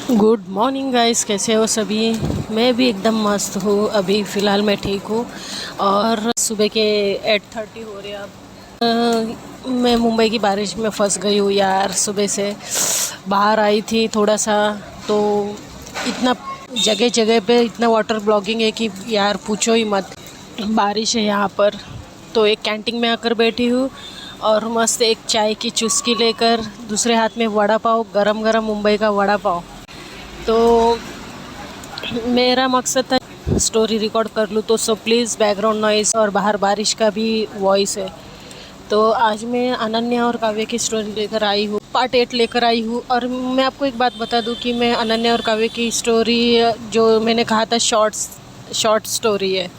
Good morning guys, कैसे हो सभी। मैं भी एकदम मस्त हूँ। अभी फ़िलहाल मैं ठीक हूँ और सुबह के 8:30 हो रहे हैं अब। मैं मुंबई की बारिश में फंस गई हूँ यार। सुबह से बाहर आई थी थोड़ा सा, तो इतना जगह जगह पे इतना वाटर ब्लॉगिंग है कि यार पूछो ही मत। बारिश है यहाँ पर, तो एक कैंटीन में आकर बैठी हूँ और मस्त एक चाय की चुस्की लेकर दूसरे हाथ में वड़ा पाव, गरम गरम मुंबई का वड़ा पाव। तो मेरा मकसद था स्टोरी रिकॉर्ड कर लूँ, तो सो प्लीज़ बैकग्राउंड नॉइस और बाहर बारिश का भी वॉइस है। तो आज मैं अनन्या और काव्य की स्टोरी लेकर आई हूँ, पार्ट 8 लेकर आई हूँ। और मैं आपको एक बात बता दूँ कि मैं अनन्या और काव्य की स्टोरी, जो मैंने कहा था शॉर्ट स्टोरी है,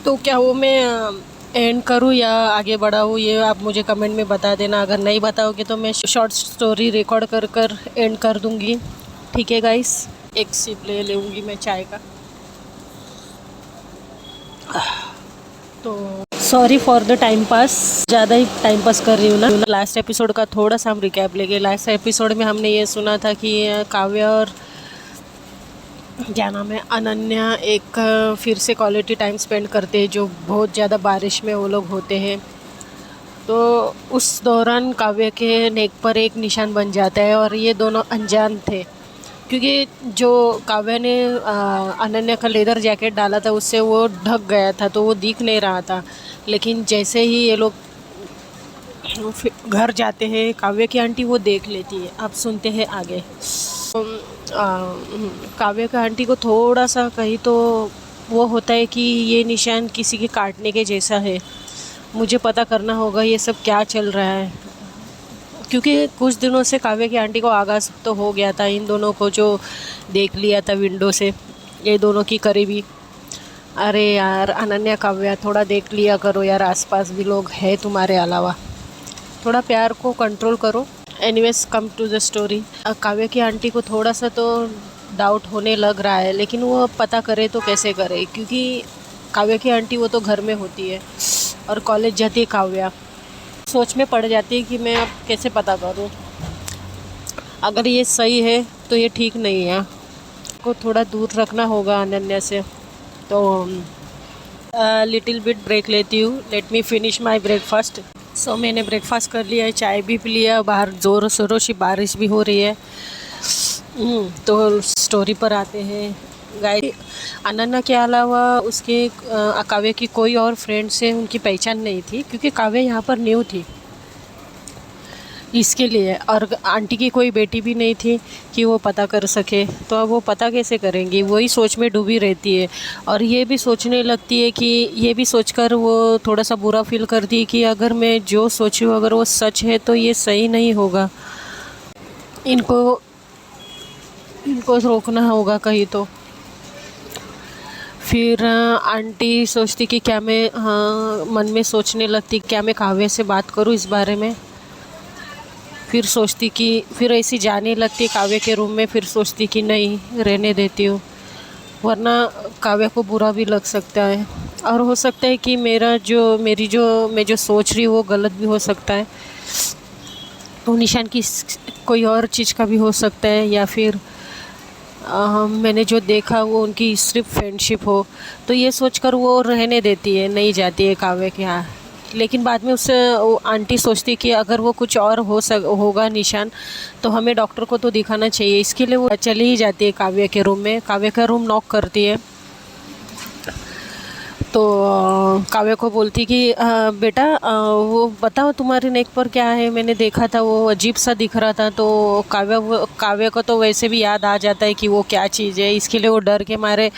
तो क्या वो मैं एंड करूँ या आगे बढ़ाऊँ, ये आप मुझे कमेंट में बता देना। अगर नहीं बताओगे तो मैं शॉर्ट स्टोरी रिकॉर्ड कर कर एंड कर दूँगी। ठीक है गाइस, एक सिप ले लूँगी मैं चाय का। तो sorry for the time pass, ज़्यादा ही टाइम पास कर रही हूँ ना। लास्ट एपिसोड का थोड़ा सा हम रिकैप लेंगे। लास्ट एपिसोड में हमने ये सुना था कि काव्य और क्या नाम है, अनन्या एक फिर से क्वालिटी टाइम स्पेंड करते हैं, जो बहुत ज़्यादा बारिश में वो लोग होते हैं। तो उस दौरान काव्य के नेक पर एक निशान बन जाता है और ये दोनों अनजान थे, क्योंकि जो काव्य ने अनन्या का लेदर जैकेट डाला था उससे वो ढक गया था, तो वो दिख नहीं रहा था। लेकिन जैसे ही ये लोग घर जाते हैं, काव्य की आंटी वो देख लेती है। अब सुनते हैं आगे। काव्य का आंटी को थोड़ा सा कहीं तो वो होता है कि ये निशान किसी के काटने के जैसा है, मुझे पता करना होगा ये सब क्या चल रहा है। क्योंकि कुछ दिनों से काव्य की आंटी को आगाज़ तो हो गया था इन दोनों को, जो देख लिया था विंडो से, ये दोनों की करीबी। अरे यार अनन्या, काव्या, थोड़ा देख लिया करो यार, आसपास भी लोग हैं तुम्हारे अलावा, थोड़ा प्यार को कंट्रोल करो। Anyways, come to the story. Kavya की आंटी को थोड़ा सा तो डाउट होने लग रहा है, लेकिन वो अब पता करे तो कैसे करे, क्योंकि काव्य की आंटी वो तो घर में होती है और कॉलेज जाती है काव्या। सोच में पड़ जाती है कि मैं अब कैसे पता करूं। अगर ये सही है तो ये ठीक नहीं है, को थोड़ा दूर रखना होगा अनन्या से। तो लिटिल बिट ब्रेक लेती हूँ। Let me finish my breakfast. So मैंने ब्रेकफास्ट कर लिया है, चाय भी पी लिया, बाहर ज़ोर शोरों से बारिश भी हो रही है। तो स्टोरी पर आते हैं गाइस। अनन्या के अलावा उसके काव्य की कोई और फ्रेंड से उनकी पहचान नहीं थी, क्योंकि काव्य यहाँ पर न्यू थी इसके लिए, और आंटी की कोई बेटी भी नहीं थी कि वो पता कर सके। तो अब वो पता कैसे करेंगी, वही सोच में डूबी रहती है। और ये भी सोचने लगती है कि ये भी सोचकर वो थोड़ा सा बुरा फील करती है कि अगर मैं जो सोचूं अगर वो सच है तो ये सही नहीं होगा, इनको इनको रोकना होगा कहीं तो। फिर आंटी सोचती कि क्या मैं, मन में सोचने लगती क्या मैं काव्य से बात करूं इस बारे में। फिर सोचती कि, फिर ऐसी जाने लगती काव्य के रूम में, फिर सोचती कि नहीं, रहने देती हूँ, वरना काव्य को बुरा भी लग सकता है। और हो सकता है कि मैं जो सोच रही हूँ वो गलत भी हो सकता है। वो निशान की कोई और चीज़ का भी हो सकता है, या फिर मैंने जो देखा वो उनकी सिर्फ फ्रेंडशिप हो। तो ये सोचकर वो रहने देती है, नहीं जाती है काव्य के यहाँ। लेकिन बाद में उससे वो आंटी सोचती कि अगर वो कुछ और होगा निशान, तो हमें डॉक्टर को तो दिखाना चाहिए। इसके लिए वो चली ही जाती है काव्य के रूम में, काव्य का रूम नॉक करती है। तो काव्य को बोलती कि बेटा, वो बताओ तुम्हारे नेक पर क्या है, मैंने देखा था वो अजीब सा दिख रहा था। तो काव्य को तो वैसे भी याद आ जाता है कि वो क्या चीज़ है, इसके लिए वो डर के मारे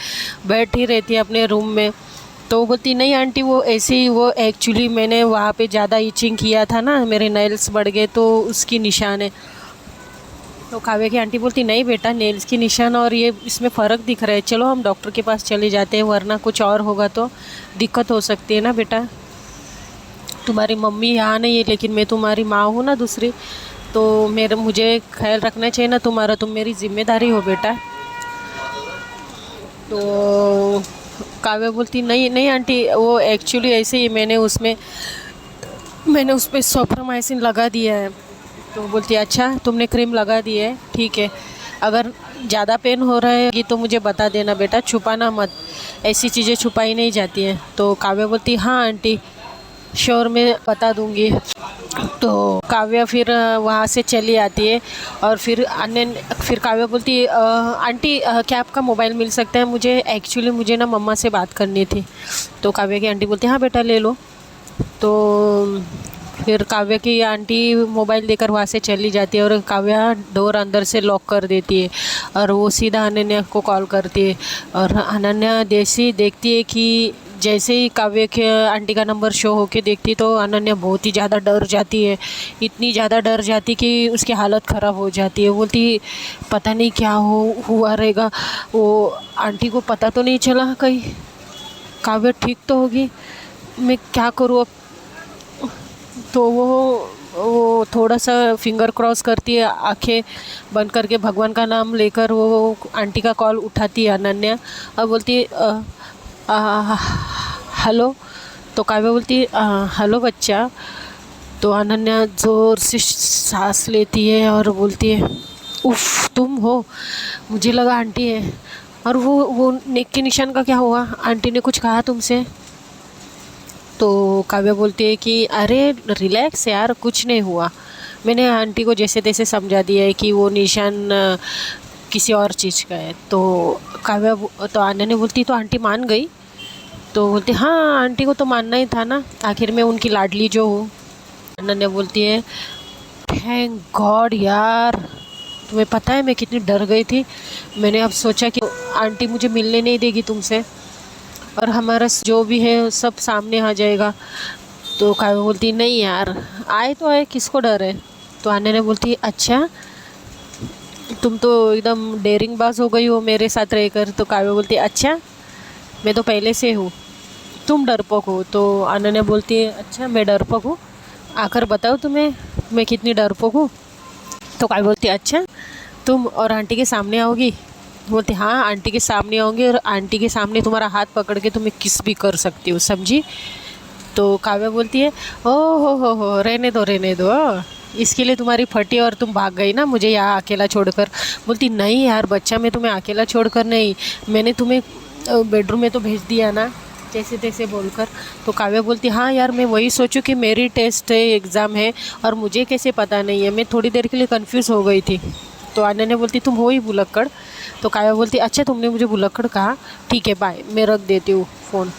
बैठी रहती है अपने रूम में। तो वो बोलती नहीं आंटी, वो ऐसे ही, वो एक्चुअली मैंने वहाँ पे ज़्यादा इचिंग किया था ना, मेरे नेल्स बढ़ गए तो उसकी निशान है। तो काव्य की आंटी बोलती नहीं बेटा, नेल्स की निशान और ये इसमें फ़र्क दिख रहा है, चलो हम डॉक्टर के पास चले जाते हैं, वरना कुछ और होगा तो दिक्कत हो सकती है ना बेटा। तुम्हारी मम्मी यहाँ नहीं है, लेकिन मैं तुम्हारी माँ हूँ ना दूसरी, तो मुझे ख्याल रखना चाहिए ना तुम्हारा, तुम मेरी जिम्मेदारी हो बेटा। तो काव्य बोलती नहीं नहीं आंटी, वो एक्चुअली ऐसे ही मैंने उस पर सोफ्रामाइसिन लगा दिया है। तो बोलती अच्छा, तुमने क्रीम लगा दी है, ठीक है। अगर ज़्यादा पेन हो रहा है तो मुझे बता देना बेटा, छुपाना मत, ऐसी चीज़ें छुपाई नहीं जाती हैं। तो काव्या बोलती हाँ आंटी श्योर, मैं बता दूँगी। तो काव्या फिर वहाँ से चली आती है और फिर काव्या बोलती है आंटी क्या आपका मोबाइल मिल सकता है मुझे, एक्चुअली मुझे ना मम्मा से बात करनी थी। तो काव्या की आंटी बोलती है हाँ बेटा ले लो। तो फिर काव्या की आंटी मोबाइल देकर वहाँ से चली जाती है और काव्या डोर अंदर से लॉक कर देती है और वो सीधा अनन्या को कॉल करती है। और अनन्या जैसी देखती है कि जैसे ही काव्य के आंटी का नंबर शो होके देखती तो अनन्या बहुत ही ज़्यादा डर जाती है, इतनी ज़्यादा डर जाती कि उसकी हालत ख़राब हो जाती है। बोलती पता नहीं क्या हुआ रहेगा, वो आंटी को पता तो नहीं चला कहीं, काव्य ठीक तो होगी, मैं क्या करूँ अब। तो वो थोड़ा सा फिंगर क्रॉस करती है, आंखें बंद करके भगवान का नाम लेकर वो आंटी का कॉल उठाती है अनन्या और बोलती है हेलो। तो काव्या बोलती है हेलो बच्चा। तो अनन्या ज़ोर से सांस लेती है और बोलती है उफ तुम हो, मुझे लगा आंटी है। और वो नेक के निशान का क्या हुआ, आंटी ने कुछ कहा तुमसे? तो काव्या बोलती है कि अरे रिलैक्स यार, कुछ नहीं हुआ, मैंने आंटी को जैसे तैसे समझा दिया है कि वो निशान किसी और चीज़ का है। तो तो अनन्या बोलती तो आंटी मान गई? तो बोलती हाँ आंटी को तो मानना ही था ना, आखिर मैं उनकी लाडली जो हूँ। अनन्या बोलती है थैंक गॉड यार, तुम्हें पता है मैं कितनी डर गई थी, मैंने अब सोचा कि आंटी मुझे मिलने नहीं देगी तुमसे और हमारा जो भी है सब सामने आ जाएगा। तो काव्या बोलती नहीं यार, आए तो आए, किसको डर है। तो अनन्या बोलती अच्छा तुम तो एकदम डेयरिंग बाज हो गई हो मेरे साथ रहकर। तो काव्या बोलती अच्छा मैं तो पहले से हूँ, तुम डरपोक हो। तो अनन्या बोलती है अच्छा मैं डरपोक हूँ, आकर बताओ तुम्हें मैं कितनी डरपोक हूँ। तो काव्या बोलती है अच्छा तुम और आंटी के सामने आओगी? बोलती हाँ आंटी के सामने आऊँगी और आंटी के सामने तुम्हारा हाथ पकड़ के तुम्हें किस भी कर सकती हो, समझी? तो काव्या बोलती है ओ हो रहने दो, इसके लिए तुम्हारी फटी और तुम भाग गई ना मुझे यहाँ अकेला छोड़कर। बोलती नहीं यार बच्चा, मैं तुम्हें अकेला छोड़कर नहीं, मैंने तुम्हें बेडरूम में तो भेज दिया ना जैसे तैसे बोलकर। तो काव्या बोलती हाँ यार मैं वही सोचूं कि मेरी टेस्ट है, एग्ज़ाम है और मुझे कैसे पता नहीं है, मैं थोड़ी देर के लिए कंफ्यूज हो गई थी। तो अनन्या बोलती तुम हो ही भुलक्कड़। तो काव्या बोलती अच्छा तुमने मुझे भुलक्कड़ कहा, ठीक है बाय, मैं रख देती हूँ फ़ोन।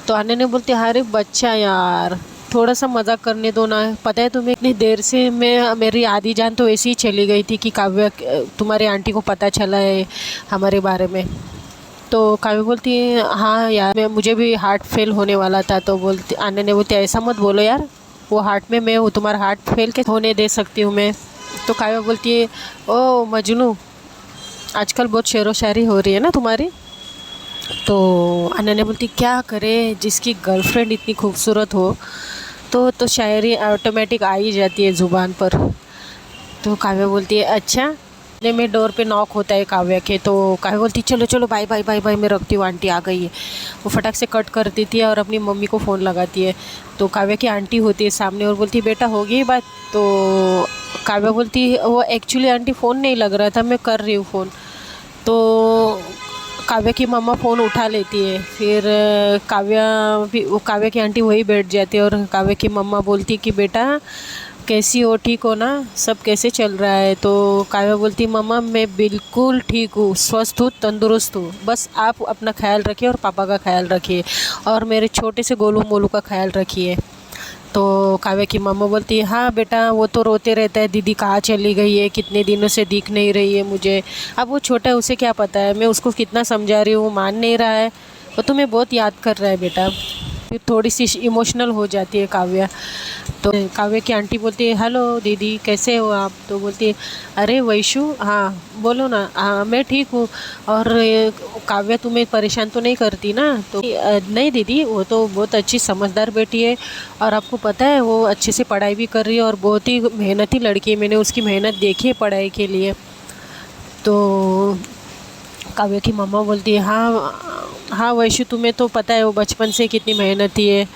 तो अनन्या बोलती अरे बच्चा यार थोड़ा सा मजाक करने दो ना, पता है तुम्हें इतनी देर से मेरी आधी जान तो ऐसी ही चली गई थी कि काव्या तुम्हारे आंटी को पता चला है हमारे बारे में। तो काव्या बोलती है हाँ यार मुझे भी हार्ट फेल होने वाला था। तो बोलती अनन्या बोलती ऐसा मत बोलो यार, वो हार्ट में मैं हूँ, तुम्हारा हार्ट फेल के होने दे सकती हूँ मैं। तो काव्या बोलती है ओ मजनू, आजकल बहुत शेरो शायरी हो रही है ना तुम्हारी। तो अनन्या बोलती क्या करे, जिसकी गर्लफ्रेंड इतनी खूबसूरत हो तो शायरी ऑटोमेटिक आ ही जाती है ज़ुबान पर। तो काव्या बोलती है अच्छा, ने में डोर पे नॉक होता है काव्या के। तो काव्या बोलती चलो चलो बाय बाय बाय बाय, मैं रखती हूँ आंटी आ गई है। वो फटाक से कट कर देती है और अपनी मम्मी को फ़ोन लगाती है। तो काव्या की आंटी होती है सामने और बोलती बेटा हो गई बात? तो काव्या बोलती वो एक्चुअली आंटी फ़ोन नहीं लग रहा था, मैं कर रही हूँ फ़ोन। तो काव्या की मम्मा फ़ोन उठा लेती है, फिर काव्या की आंटी वही बैठ जाती है और काव्या की मम्मा बोलती है कि बेटा कैसी हो, ठीक हो ना, सब कैसे चल रहा है? तो काव्या बोलती मम्मा मैं बिल्कुल ठीक हूँ, स्वस्थ हूँ, तंदुरुस्त हूँ, बस आप अपना ख्याल रखिए और पापा का ख्याल रखिए और मेरे छोटे से गोलू मोलू का ख्याल रखिए। तो काव्या की मम्मा बोलती है हाँ बेटा वो तो रोते रहता है, दीदी कहाँ चली गई है, कितने दिनों से दिख नहीं रही है मुझे। अब वो छोटा है, उसे क्या पता है, मैं उसको कितना समझा रही हूँ, मान नहीं रहा है, वो तुम्हें बहुत याद कर रहा है बेटा। फिर थोड़ी सी इमोशनल हो जाती है काव्या। तो काव्या की आंटी बोलती है हेलो दीदी कैसे हो आप? तो बोलती है अरे वैशु हाँ बोलो ना, हाँ मैं ठीक हूँ। और काव्या तुम्हें परेशान तो नहीं करती ना? तो नहीं दीदी वो तो बहुत अच्छी समझदार बेटी है और आपको पता है वो अच्छे से पढ़ाई भी कर रही है और बहुत ही मेहनती लड़की है, मैंने उसकी मेहनत देखी है पढ़ाई के लिए। तो काव्या की मम्मा बोलती है हाँ हाँ वैशु तुम्हें तो पता है वो बचपन से कितनी मेहनती है।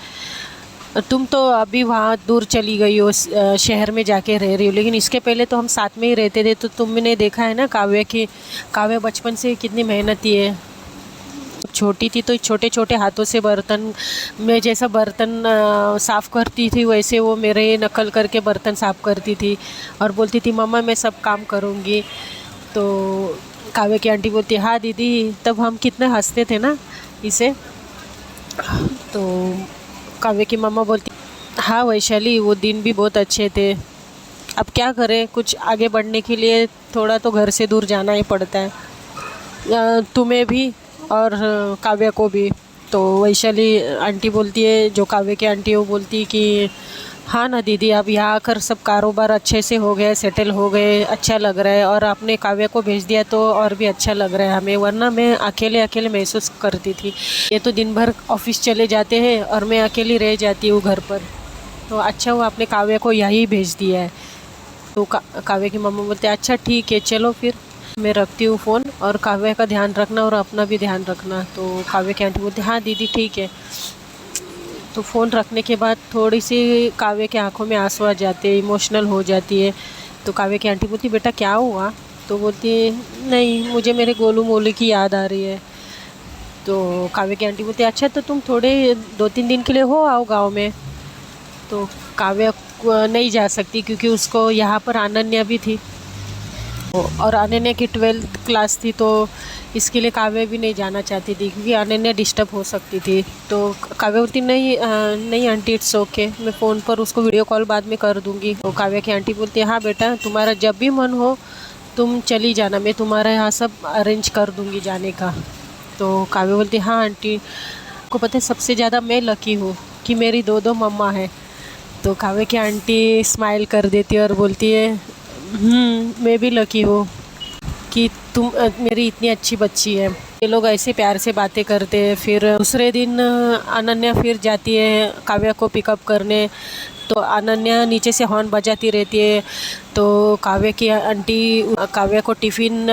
तुम तो अभी वहाँ दूर चली गई हो, शहर में जाके रह रही हो, लेकिन इसके पहले तो हम साथ में ही रहते थे। तो तुमने देखा है ना काव्या की, काव्या बचपन से कितनी मेहनती है। छोटी थी तो छोटे छोटे हाथों से बर्तन में जैसा बर्तन साफ़ करती थी, वैसे वो मेरे नकल करके बर्तन साफ़ करती थी और बोलती थी मम्मा मैं सब काम करूँगी। तो काव्या की आंटी बोलती हाँ दीदी, तब हम कितने हंसते थे ना इसे। तो काव्या की मम्मा बोलती हाँ वैशाली, वो दिन भी बहुत अच्छे थे। अब क्या करें, कुछ आगे बढ़ने के लिए थोड़ा तो घर से दूर जाना ही पड़ता है, तुम्हें भी और काव्या को भी। तो वैशाली आंटी बोलती है, जो काव्या की आंटी है, वो बोलती है कि हाँ ना दीदी, अब यहाँ आकर सब कारोबार अच्छे से हो गए, सेटल हो गए, अच्छा लग रहा है। और आपने काव्या को भेज दिया तो और भी अच्छा लग रहा है हमें, वरना मैं अकेले अकेले महसूस करती थी। ये तो दिन भर ऑफिस चले जाते हैं और मैं अकेली रह जाती हूँ घर पर। तो अच्छा हुआ आपने काव्या को यहीं भेज दिया है। तो काव्या की मम्मा बोलते अच्छा ठीक है, चलो फिर मैं रखती हूँ फ़ोन, और काव्या का ध्यान रखना और अपना भी ध्यान रखना। तो काव्या की आंटी बोलती हाँ दीदी ठीक है। तो फ़ोन रखने के बाद थोड़ी सी काव्या की आंखों में आंसू आ जाते हैं, इमोशनल हो जाती है। तो काव्या की आंटी बोलती बेटा क्या हुआ? तो बोलती है नहीं, मुझे मेरे गोलू मोलू की याद आ रही है। तो काव्या की आंटी बोलती अच्छा तो तुम थोड़े 2-3 दिन के लिए हो आओ गाँव में। तो काव्या नहीं जा सकती क्योंकि उसको यहाँ पर अनन्या भी थी और अनन्या की 12th क्लास थी, तो इसके लिए काव्या भी नहीं जाना चाहती थी क्योंकि अनन्या डिस्टर्ब हो सकती थी। तो काव्या बोलती नहीं नहीं आंटी इट्स ओके, मैं फ़ोन पर उसको वीडियो कॉल बाद में कर दूँगी। तो काव्या की आंटी बोलती है हाँ बेटा, तुम्हारा जब भी मन हो तुम चली जाना, मैं तुम्हारे यहाँ सब अरेंज कर दूँगी जाने का। तो काव्या बोलती हाँ आंटी, आपको पता है सबसे ज़्यादा मैं लकी हूँ कि मेरी 2 मम्मा है। तो काव्या की आंटी स्माइल कर देती है और बोलती है मैं भी लकी हूँ कि तुम मेरी इतनी अच्छी बच्ची है। ये लोग ऐसे प्यार से बातें करते हैं। फिर दूसरे दिन अनन्या फिर जाती है काव्या को पिकअप करने। तो अनन्या नीचे से हॉर्न बजाती रहती है। तो काव्या की आंटी काव्या को टिफ़िन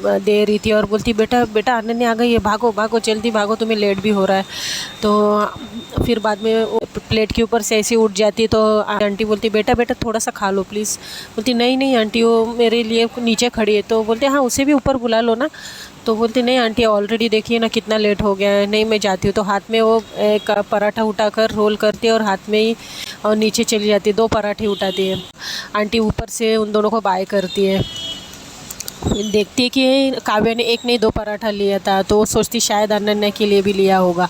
दे रही थी और बोलती बेटा बेटा अनन्या आ गई है, भागो भागो जल्दी भागो, तुम्हें लेट भी हो रहा है। तो फिर बाद में वो प्लेट के ऊपर से ऐसे उठ जाती है। तो आंटी बोलती बेटा बेटा थोड़ा सा खा लो प्लीज़। बोलती नहीं नहीं आंटी, वो मेरे लिए नीचे खड़ी है। तो बोलते हाँ उसे भी ऊपर बुला लो ना। तो बोलती नहीं आंटी ऑलरेडी देखिए ना कितना लेट हो गया है, नहीं मैं जाती हूँ। तो हाथ में वो एक पराठा उठाकर रोल करती है और हाथ में ही और नीचे चली जाती है, 2 पराठे उठाती है। आंटी ऊपर से उन दोनों को बाय करती है। देखती है कि काव्या ने 1 नहीं 2 पराठा लिया था, तो वो सोचती शायद अनन्या के लिए भी लिया होगा।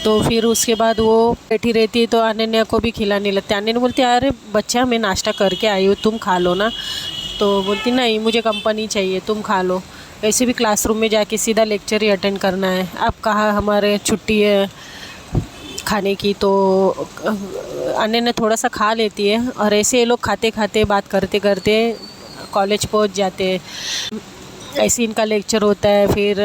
तो फिर उसके बाद वो बैठी रहती है तो अनन्या को भी खिलाने लगती है। अनन्या बोलती है अरे बच्चा मैं नाश्ता करके आई हूँ, तुम खा लो ना। तो बोलती नहीं मुझे कंपनी चाहिए, तुम खा लो। वैसे भी क्लासरूम में जाके सीधा लेक्चर ही अटेंड करना है, अब कहाँ हमारे छुट्टी है खाने की। तो अनन्या थोड़ा सा खा लेती है और ऐसे ये लोग खाते खाते बात करते करते कॉलेज पहुंच जाते हैं। ऐसे इनका लेक्चर होता है। फिर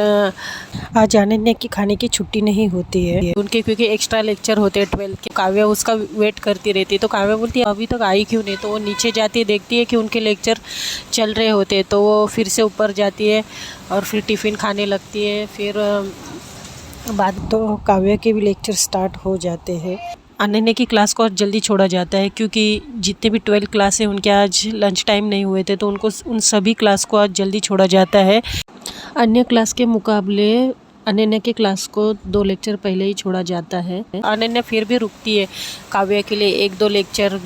आज अनन्या की खाने की छुट्टी नहीं होती है उनके, क्योंकि एक्स्ट्रा लेक्चर होते हैं 12 के। काव्या उसका वेट करती रहती है। तो काव्या बोलती है अभी तक आई क्यों नहीं। तो वो नीचे जाती है, देखती है कि उनके लेक्चर चल रहे होते हैं। तो वो फिर से ऊपर जाती है और फिर टिफ़िन खाने लगती है। फिर बाद तो काव्या के भी लेक्चर स्टार्ट हो जाते हैं। अनन्या की क्लास को आज जल्दी छोड़ा जाता है क्योंकि जितने भी 12 क्लास हैं उनके आज लंच टाइम नहीं हुए थे, तो उनको उन सभी क्लास को आज जल्दी छोड़ा जाता है। अन्य क्लास के मुकाबले अनन्या के क्लास को 2 लेक्चर पहले ही छोड़ा जाता है। अनन्या फिर भी रुकती है काव्या के लिए 1-2 लेक्चर।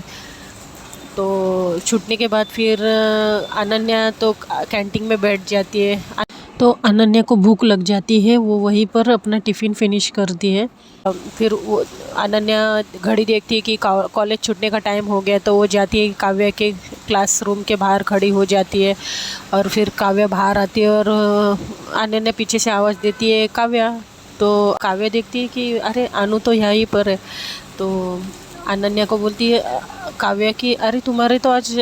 तो छूटने के बाद फिर अनन्या तो कैंटीन में बैठ जाती है। तो अनन्या को भूख लग जाती है, वो वहीं पर अपना टिफ़िन फिनिश करती है। फिर वो अनन्या घड़ी देखती है कि कॉलेज छूटने का टाइम हो गया। तो वो जाती है काव्या के क्लासरूम के बाहर खड़ी हो जाती है और फिर काव्या बाहर आती है और अनन्या पीछे से आवाज़ देती है काव्या। तो काव्या देखती है कि अरे अनु तो यहीं पर है। तो अनन्या को बोलती है काव्या कि अरे तुम्हारे तो आज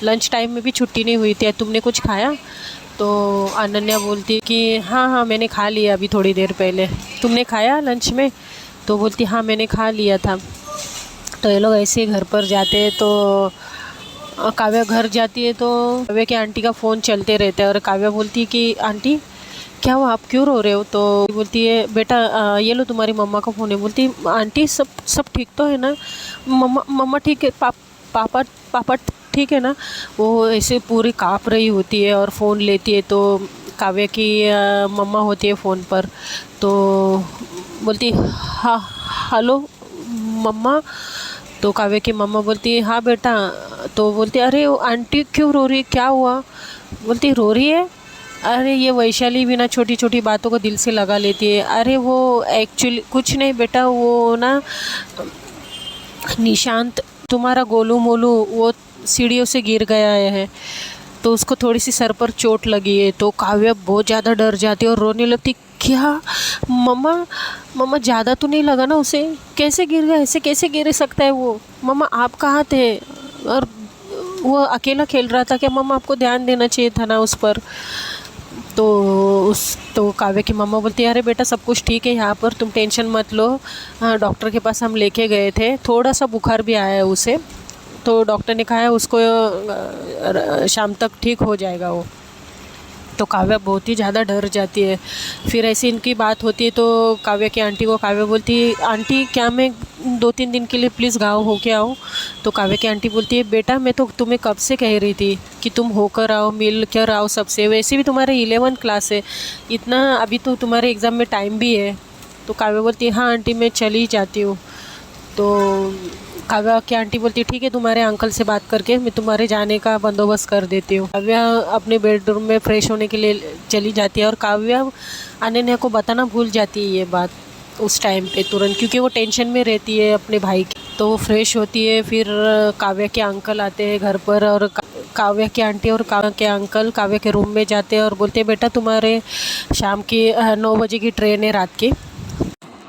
लंच टाइम में भी छुट्टी नहीं हुई थी, तुमने कुछ खाया? तो अनन्या बोलती है कि हाँ हाँ मैंने खा लिया अभी थोड़ी देर पहले, तुमने खाया लंच में? तो बोलती हाँ मैंने खा लिया था। तो ये लोग ऐसे ही घर पर जाते हैं। तो काव्या घर जाती है तो काव्या के आंटी का फ़ोन चलते रहता है और काव्या बोलती है कि आंटी क्या हुआ, आप क्यों रो रहे हो? तो बोलती है बेटा ये लो तुम्हारी मम्मा का फ़ोन है। बोलती आंटी सब सब ठीक तो है ना? मम्मा मम्मा ठीक है, पापा पापा ठीक है ना? वो ऐसे पूरी काँप रही होती है और फ़ोन लेती है तो काव्या की मम्मा होती है फ़ोन पर। तो बोलती हाँ हेलो मम्मा। तो काव्या की मम्मा बोलती है हाँ बेटा। तो बोलती अरे वो आंटी क्यों रो रही है, क्या हुआ? बोलती रो रही है, अरे ये वैशाली भी ना छोटी छोटी बातों को दिल से लगा लेती है। अरे वो एक्चुअली कुछ नहीं बेटा, वो ना निशांत तुम्हारा गोलू मोलू वो सीढ़ियों से गिर गया है, तो उसको थोड़ी सी सर पर चोट लगी है। तो काव्या बहुत ज़्यादा डर जाती है और रोने लगती। क्या मम्मा, मम्मा ज़्यादा तो नहीं लगा ना उसे? कैसे गिर गया, ऐसे कैसे गिर सकता है वो? मम्मा आप कहाँ थे? और वो अकेला खेल रहा था क्या? मम्मा आपको ध्यान देना चाहिए था ना उस पर। तो तो काव्या की मम्मा बोलती है अरे बेटा सब कुछ ठीक है यहाँ पर, तुम टेंशन मत लो। हाँ डॉक्टर के पास हम लेके गए थे, थोड़ा सा बुखार भी आया है उसे, तो डॉक्टर ने कहा है उसको शाम तक ठीक हो जाएगा वो। तो काव्या बहुत ही ज़्यादा डर जाती है। फिर ऐसी इनकी बात होती है तो काव्या की आंटी को काव्या बोलती है आंटी क्या मैं 2-3 दिन के लिए प्लीज़ गाँव होके आऊँ? तो काव्या की आंटी बोलती है बेटा मैं तो तुम्हें कब से कह रही थी कि तुम होकर आओ, मिल कर आओ सबसे, वैसे भी तुम्हारे 11th क्लास है, इतना अभी तो तुम्हारे एग्ज़ाम में टाइम भी है। तो काव्या बोलती है हाँ आंटी मैं चली जाती हूँ। तो काव्या की आंटी बोलती है ठीक है, तुम्हारे अंकल से बात करके मैं तुम्हारे जाने का बंदोबस्त कर देती हूँ। काव्या अपने बेडरूम में फ्रेश होने के लिए चली जाती है और काव्या अनन्या को बताना भूल जाती है ये बात उस टाइम पे तुरंत, क्योंकि वो टेंशन में रहती है अपने भाई की। तो वो फ्रेश होती है, फिर काव्या के अंकल आते हैं घर पर और काव्या की आंटी और काव्या के अंकल काव्या के रूम में जाते हैं और बोलते हैं बेटा तुम्हारे शाम की 9 बजे की ट्रेन है रात की,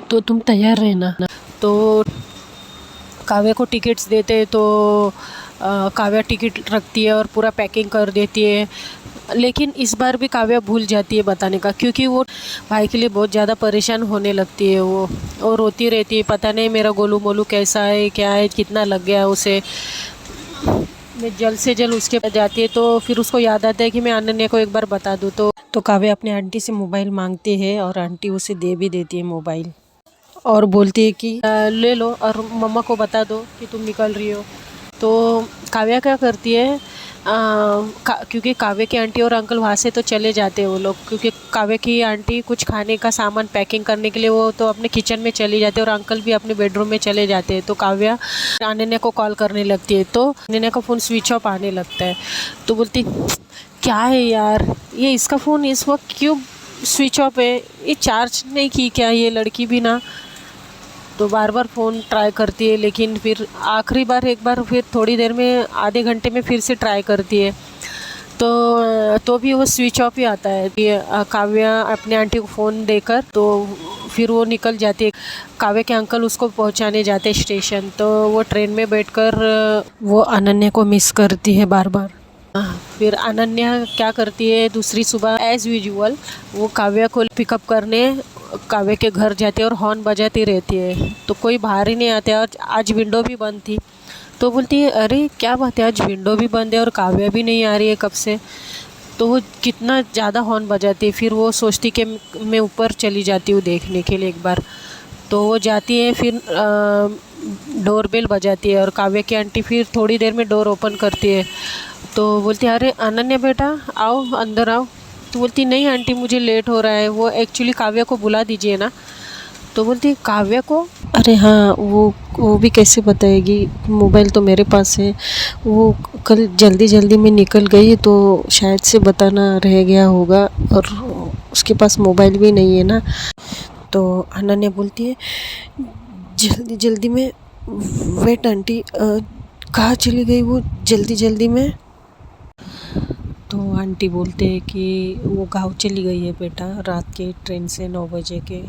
तो तुम तैयार रहना। तो काव्या को टिकट्स देते हैं तो काव्या टिकट रखती है और पूरा पैकिंग कर देती है। लेकिन इस बार भी काव्या भूल जाती है बताने का, क्योंकि वो भाई के लिए बहुत ज़्यादा परेशान होने लगती है वो, और रोती रहती है पता नहीं मेरा गोलू मोलू कैसा है, क्या है, कितना लग गया उसे। मैं जल्द से जल्द उसके पास जाती है तो फिर उसको याद आता है कि मैं अनन्या को एक बार बता दूँ। तो काव्या अपनी आंटी से मोबाइल मांगती है और आंटी उसे दे भी देती है मोबाइल और बोलती है कि ले लो और मम्मा को बता दो कि तुम निकल रही हो। तो काव्या क्या करती है, क्योंकि काव्या की आंटी और अंकल वहाँ से तो चले जाते हैं वो लोग, क्योंकि काव्या की आंटी कुछ खाने का सामान पैकिंग करने के लिए वो तो अपने किचन में चली जाते हैं और अंकल भी अपने बेडरूम में चले जाते हैं। तो काव्या अनन्या को कॉल करने लगती है तो अनन्या का फ़ोन स्विच ऑफ आने लगता है। तो बोलती क्या है यार, ये इसका फ़ोन इस वक्त क्यों स्विच ऑफ है, ये चार्ज नहीं की क्या ये लड़की भी ना? तो बार बार फ़ोन ट्राई करती है, लेकिन फिर आखिरी बार एक बार फिर थोड़ी देर में आधे घंटे में फिर से ट्राई करती है तो भी वो स्विच ऑफ ही आता है। काव्या अपने आंटी को फ़ोन देकर तो फिर वो निकल जाती है। काव्या के अंकल उसको पहुंचाने जाते हैं स्टेशन, तो वो ट्रेन में बैठकर वो अनन्या को मिस करती है बार बार। फिर अनन्या क्या करती है, दूसरी सुबह एज़ यूजुअल वो काव्या को पिकअप करने काव्या के घर जाती है और हॉर्न बजाती रहती है, तो कोई बाहर ही नहीं आते और आज विंडो भी बंद थी। तो बोलती है अरे क्या बात है, आज विंडो भी बंद है और काव्या भी नहीं आ रही है कब से। तो वो कितना ज़्यादा हॉर्न बजाती है, फिर वो सोचती कि मैं ऊपर चली जाती हूँ देखने के लिए एक बार। तो वो जाती है, फिर डोर बेल बजाती है और काव्या की आंटी फिर थोड़ी देर में डोर ओपन करती है। तो बोलती है अरे अनन्या बेटा आओ अंदर आओ। तो बोलती नहीं आंटी मुझे लेट हो रहा है, वो एक्चुअली काव्या को बुला दीजिए ना। तो बोलती काव्या को, अरे हाँ वो भी कैसे बताएगी, मोबाइल तो मेरे पास है, वो कल जल्दी जल्दी में निकल गई तो शायद से बताना रह गया होगा और उसके पास मोबाइल भी नहीं है ना। तो अनन्या बोलती है जल्दी जल्दी में, वेट आंटी कहाँ चली गई वो जल्दी जल्दी में? तो आंटी बोलते हैं कि वो गाँव चली गई है बेटा रात के ट्रेन से 9 बजे के।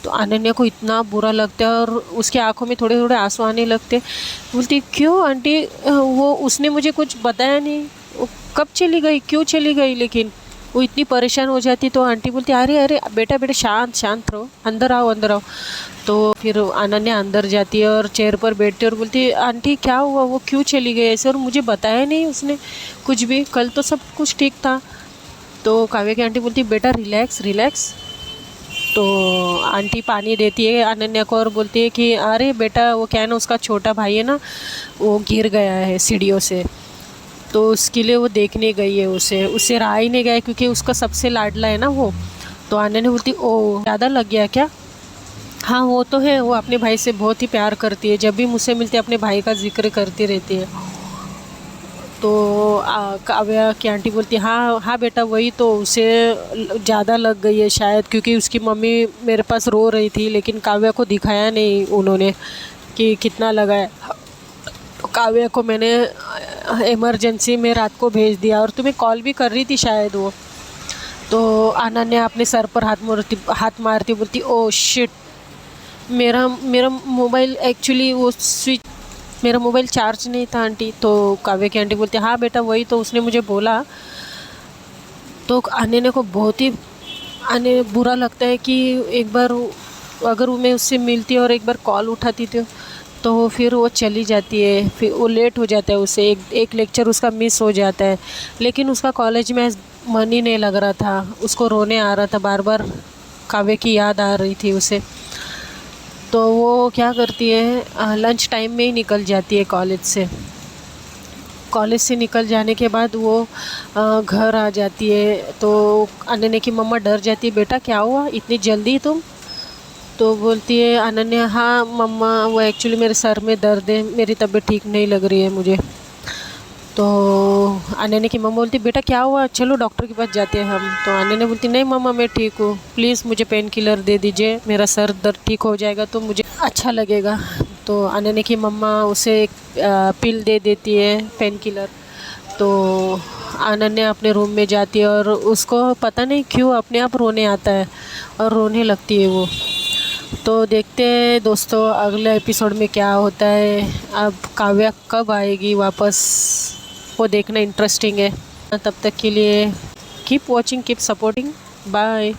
तो अनन्या को इतना बुरा लगता है और उसके आंखों में थोड़े थोड़े आंसू आने लगते। बोलती क्यों आंटी, वो उसने मुझे कुछ बताया नहीं, वो कब चली गई, क्यों चली गई? लेकिन वो इतनी परेशान हो जाती। तो आंटी बोलती अरे अरे बेटा बेटा शांत शांत रहो, अंदर आओ अंदर आओ। तो फिर अनन्या अंदर जाती है और चेयर पर बैठती है और बोलती है आंटी क्या हुआ, वो क्यों चली गई ऐसे और मुझे बताया नहीं उसने कुछ भी, कल तो सब कुछ ठीक था। तो काव्या की आंटी बोलती बेटा रिलैक्स रिलैक्स। तो आंटी पानी देती है अनन्या को और बोलती है कि अरे बेटा वो क्या है ना, उसका छोटा भाई है ना, वो गिर गया है सीढ़ियों से, तो उसके लिए वो देखने गई है। उससे रहा ही नहीं गया क्योंकि उसका सबसे लाडला है ना वो। तो अनन्या बोलती ओ ज़्यादा लग गया क्या? हाँ वो तो है, वो अपने भाई से बहुत ही प्यार करती है, जब भी मुझसे मिलती है अपने भाई का जिक्र करती रहती है। तो काव्या की आंटी बोलती है हाँ हाँ बेटा वही तो, उसे ज़्यादा लग गई है शायद, क्योंकि उसकी मम्मी मेरे पास रो रही थी लेकिन काव्या को दिखाया नहीं उन्होंने कि कितना लगा है। तो काव्या को मैंने इमरजेंसी में रात को भेज दिया, और तुम्हें कॉल भी कर रही थी शायद वो। तो अनन्या अपने सर पर हाथ मारती बोलती ओ शिट, मेरा मेरा मोबाइल एक्चुअली वो स्विच, मेरा मोबाइल चार्ज नहीं था आंटी। तो काव्या की आंटी बोलती हाँ बेटा वही तो, उसने मुझे बोला। तो अनन्या को बहुत ही बुरा लगता है कि एक बार अगर मैं उससे मिलती और एक बार कॉल उठाती तो फिर वो चली जाती है, फिर वो लेट हो जाता है, उसे एक लेक्चर उसका मिस हो जाता है। लेकिन उसका कॉलेज में मन ही नहीं लग रहा था, उसको रोने आ रहा था, बार बार काव्य की याद आ रही थी उसे। तो वो क्या करती है लंच टाइम में ही निकल जाती है कॉलेज से। कॉलेज से निकल जाने के बाद वो घर आ जाती है। तो अनन्या की मम्मा डर जाती है बेटा क्या हुआ इतनी जल्दी तुम? तो बोलती है अनन्या हाँ मम्मा वो एक्चुअली मेरे सर में दर्द है, मेरी तबीयत ठीक नहीं लग रही है मुझे। तो अनन्या की मम्मा बोलती बेटा क्या हुआ, चलो डॉक्टर के पास जाते हैं हम। तो अनन्या बोलती नहीं मम्मा मैं ठीक हूँ, प्लीज़ मुझे पेन किलर दे दीजिए, मेरा सर दर्द ठीक हो जाएगा तो मुझे अच्छा लगेगा। तो अनन्या की मम्मा उसे एक पिल दे देती है पेन किलर। तो अनन्या अपने रूम में जाती है और उसको पता नहीं क्यों अपने आप रोने आता है और रोने लगती है वो। तो देखते हैं दोस्तों अगले एपिसोड में क्या होता है, अब काव्या कब आएगी वापस, वो देखना इंटरेस्टिंग है। तब तक के लिए keep watching, keep supporting, bye.